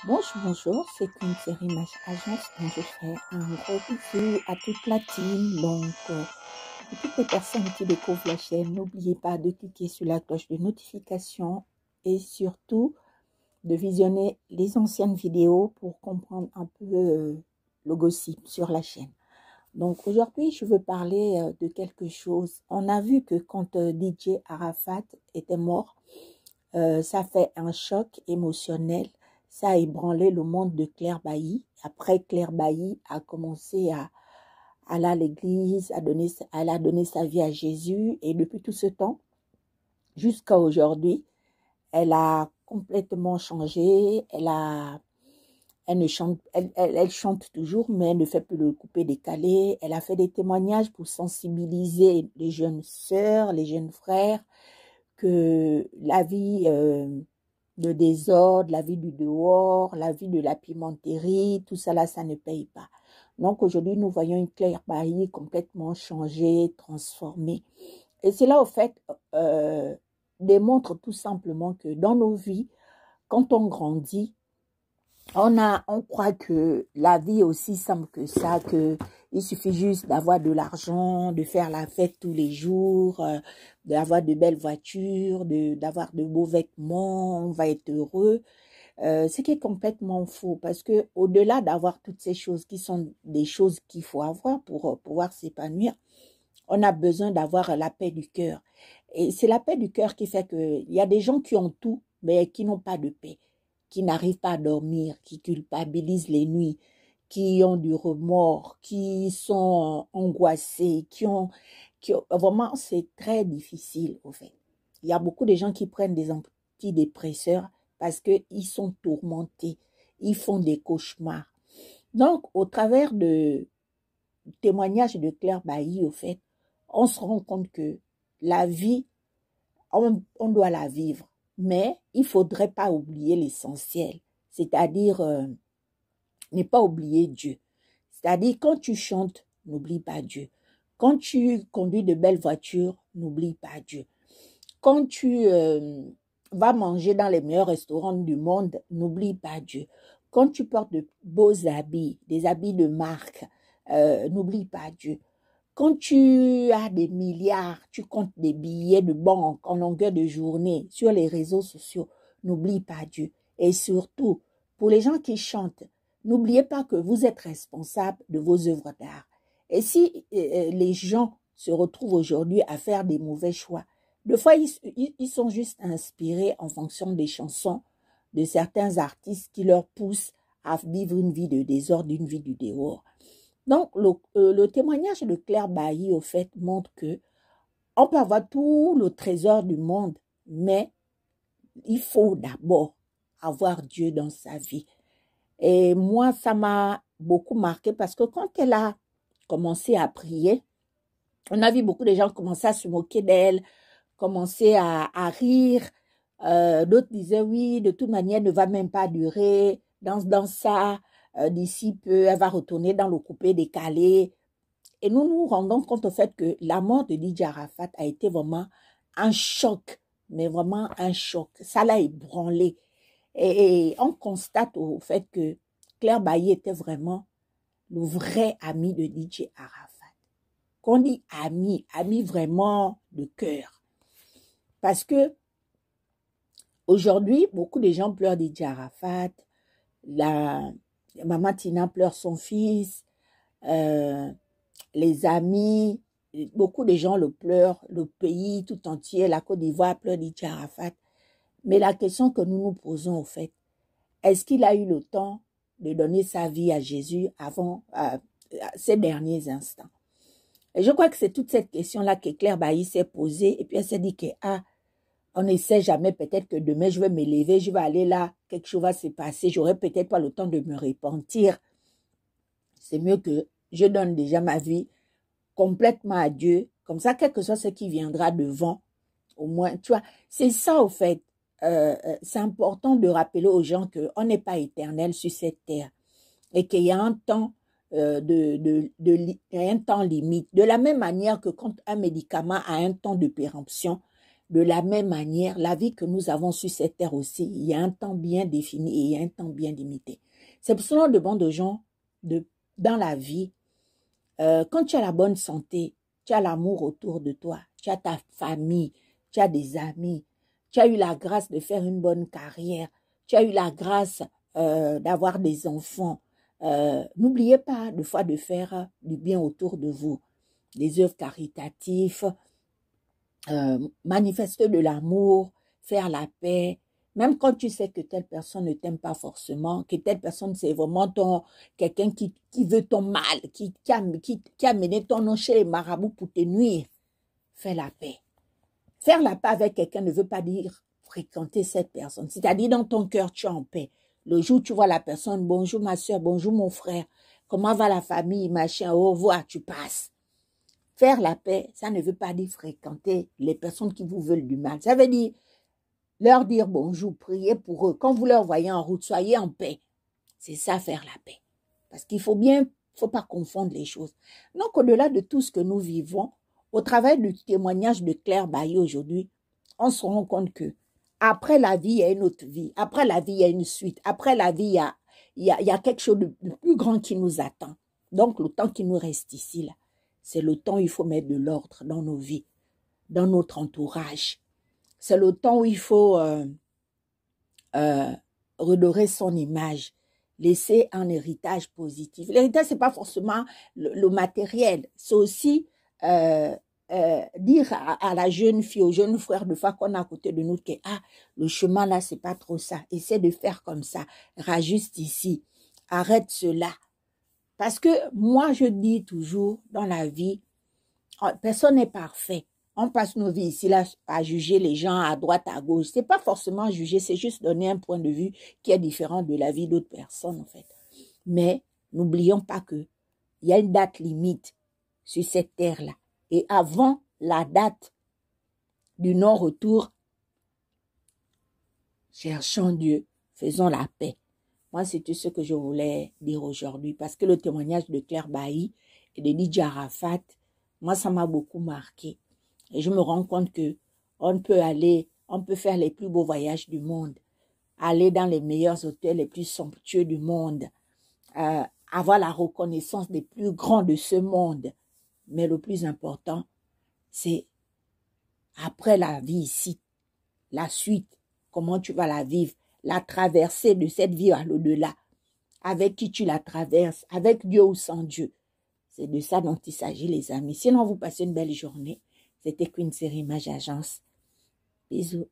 Bonjour, c'est une série Match Agence dont je fais un gros bisou à toute la team. Pour toutes les personnes qui découvrent la chaîne, n'oubliez pas de cliquer sur la cloche de notification et surtout de visionner les anciennes vidéos pour comprendre un peu le gossip sur la chaîne. Donc aujourd'hui, je veux parler de quelque chose. On a vu que quand DJ Arafat était mort, ça fait un choc émotionnel. Ça a ébranlé le monde de Claire Bailly. Après, Claire Bailly a commencé à aller à l'église, elle a donné sa vie à Jésus. Et depuis tout ce temps, jusqu'à aujourd'hui, elle a complètement changé. Elle chante toujours, mais elle ne fait plus le coupé-décalé. Elle a fait des témoignages pour sensibiliser les jeunes sœurs, les jeunes frères, que la vie de désordre, la vie du dehors, la vie de la pimenterie, tout ça là, ça ne paye pas. Donc aujourd'hui, nous voyons une Claire Bailly complètement changée, transformée. Et cela, au fait, démontre tout simplement que dans nos vies, quand on grandit, on croit que la vie est aussi simple que ça, que il suffit juste d'avoir de l'argent, de faire la fête tous les jours, d'avoir de belles voitures, d'avoir de beaux vêtements, on va être heureux. Ce qui est complètement faux parce que au-delà d'avoir toutes ces choses qui sont des choses qu'il faut avoir pour pouvoir s'épanouir, on a besoin d'avoir la paix du cœur. Et c'est la paix du cœur qui fait que il y a des gens qui ont tout, mais qui n'ont pas de paix, qui n'arrivent pas à dormir, qui culpabilisent les nuits, qui ont du remords, qui sont angoissés, vraiment, c'est très difficile, au fait. Il y a beaucoup de gens qui prennent des antidépresseurs parce qu'ils sont tourmentés, ils font des cauchemars. Donc, au travers de témoignages de Claire Bailly, au fait, on se rend compte que la vie, on doit la vivre, mais il ne faudrait pas oublier l'essentiel, c'est-à-dire ne pas oublier Dieu. C'est-à-dire quand tu chantes, n'oublie pas Dieu. Quand tu conduis de belles voitures, n'oublie pas Dieu. Quand tu vas manger dans les meilleurs restaurants du monde, n'oublie pas Dieu. Quand tu portes de beaux habits, des habits de marque, n'oublie pas Dieu. Quand tu as des milliards, tu comptes des billets de banque en longueur de journée sur les réseaux sociaux, n'oublie pas Dieu. Et surtout, pour les gens qui chantent, n'oubliez pas que vous êtes responsable de vos œuvres d'art. Et si les gens se retrouvent aujourd'hui à faire des mauvais choix, des fois ils sont juste inspirés en fonction des chansons de certains artistes qui leur poussent à vivre une vie de désordre, une vie du dehors. Donc, le témoignage de Claire Bailly, au fait, montre que on peut avoir tout le trésor du monde, mais il faut d'abord avoir Dieu dans sa vie. Et moi, ça m'a beaucoup marqué parce que quand elle a commencé à prier, on a vu beaucoup de gens commencer à se moquer d'elle, commencer à rire. D'autres disaient, oui, de toute manière, elle ne va même pas durer dans ça. D'ici peu, elle va retourner dans le coupé décalé. Et nous nous rendons compte au fait que la mort de DJ Arafat a été vraiment un choc, mais vraiment un choc. Ça l'a ébranlé. Et on constate au fait que Claire Bailly était vraiment le vrai ami de DJ Arafat. Qu'on dit ami, ami vraiment de cœur. Parce que aujourd'hui, beaucoup de gens pleurent DJ Arafat, la maman Tina pleure son fils, les amis, beaucoup de gens le pleurent, le pays tout entier, la Côte d'Ivoire pleure DJ Arafat. Mais la question que nous nous posons au fait, est-ce qu'il a eu le temps de donner sa vie à Jésus avant ces derniers instants? Et je crois que c'est toute cette question-là que Claire Bailly s'est posée et puis elle s'est dit que on ne sait jamais, peut-être que demain je vais me lever, je vais aller là, quelque chose va se passer, j'aurai peut-être pas le temps de me repentir. C'est mieux que je donne déjà ma vie complètement à Dieu, comme ça, quel que soit ce qui viendra devant, au moins, tu vois, c'est ça au fait. C'est important de rappeler aux gens qu'on n'est pas éternel sur cette terre et qu'il y a un temps un temps limite. De la même manière que quand un médicament a un temps de péremption, de la même manière, la vie que nous avons sur cette terre aussi, il y a un temps bien défini et il y a un temps bien limité. C'est pour cela qu'on demande aux gens dans la vie, quand tu as la bonne santé, tu as l'amour autour de toi, tu as ta famille, tu as des amis, tu as eu la grâce de faire une bonne carrière, tu as eu la grâce d'avoir des enfants. N'oubliez pas de fois de faire du bien autour de vous, des œuvres caritatives, manifester de l'amour, faire la paix, même quand tu sais que telle personne ne t'aime pas forcément, que telle personne c'est vraiment quelqu'un qui veut ton mal, qui a mené ton nom chez les marabouts pour te nuire, fais la paix. Faire la paix avec quelqu'un ne veut pas dire fréquenter cette personne. C'est-à-dire dans ton cœur, tu es en paix. Le jour où tu vois la personne, bonjour ma soeur, bonjour mon frère, comment va la famille, machin, au revoir, tu passes. Faire la paix, ça ne veut pas dire fréquenter les personnes qui vous veulent du mal. Ça veut dire leur dire bonjour, prier pour eux. Quand vous leur voyez en route, soyez en paix. C'est ça, faire la paix. Parce qu'il faut pas confondre les choses. Donc, au-delà de tout ce que nous vivons, au travers du témoignage de Claire Bailly aujourd'hui, on se rend compte que après la vie, il y a une autre vie. Après la vie, il y a une suite. Après la vie, il y a quelque chose de plus grand qui nous attend. Donc, le temps qui nous reste ici, là, c'est le temps où il faut mettre de l'ordre dans nos vies, dans notre entourage. C'est le temps où il faut redorer son image, laisser un héritage positif. L'héritage, ce n'est pas forcément le matériel. C'est aussi dire à la jeune fille, au jeune frère de fois qu'on a à côté de nous que le chemin là, c'est pas trop ça. Essaie de faire comme ça. Rajuste ici. Arrête cela. Parce que moi, je dis toujours dans la vie, personne n'est parfait. On passe nos vies ici là à juger les gens à droite, à gauche. C'est pas forcément juger, c'est juste donner un point de vue qui est différent de la vie d'autres personnes en fait. Mais n'oublions pas que il y a une date limite sur cette terre-là. Et avant la date du non-retour, cherchons Dieu, faisons la paix. Moi, c'est tout ce que je voulais dire aujourd'hui parce que le témoignage de Claire Bailly et de Lydia Arafat, moi, ça m'a beaucoup marqué. Et je me rends compte que on peut faire les plus beaux voyages du monde, aller dans les meilleurs hôtels les plus somptueux du monde, avoir la reconnaissance des plus grands de ce monde. Mais le plus important, c'est après la vie ici, la suite, comment tu vas la vivre, la traversée de cette vie à l'au-delà, avec qui tu la traverses, avec Dieu ou sans Dieu. C'est de ça dont il s'agit, les amis. Sinon, vous passez une belle journée. C'était Queen Série Image Agence. Bisous.